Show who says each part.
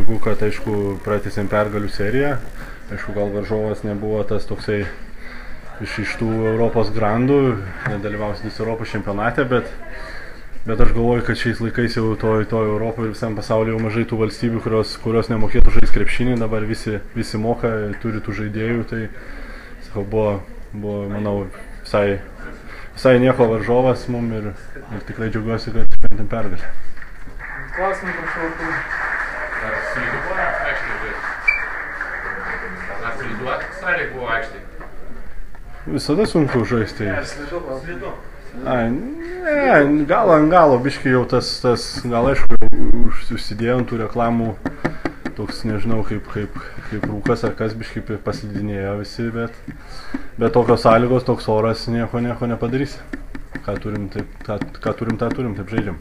Speaker 1: Džiugu, kad aišku pratęsėm pergalių seriją. Aišku, gal varžovas nebuvo tas toksai iš tų Europos grandų, nedalyvausiantis Europos čempionate, bet aš galvoju, kad šiais laikais jau toj Europoje ir visam pasaulyje jau mažai tų valstybių, kurios nemokėtų žaisti krepšinį, dabar visi moka, turi tų žaidėjų, tai sakau, buvo manau, visai nieko varžovas mum ir tikrai džiaugiuosi, kad šventėm pergalę.
Speaker 2: Klausimai, prašau.
Speaker 3: Ar slidu buvo aikštėje žaisti? Ar slidu salėje buvo aikštėje?
Speaker 1: Visada sunku žaisti.
Speaker 2: Slidu.
Speaker 1: Ne, gal ant galo, biškai jau tas gal aišku, užsidėjom tų reklamų, toks nežinau, kaip rūkas ar kas biškai paslidinėjo visi, bet tokios sąlygos, toks oras nieko nepadarysi. Ką turim, tą turim, taip žaidžiam.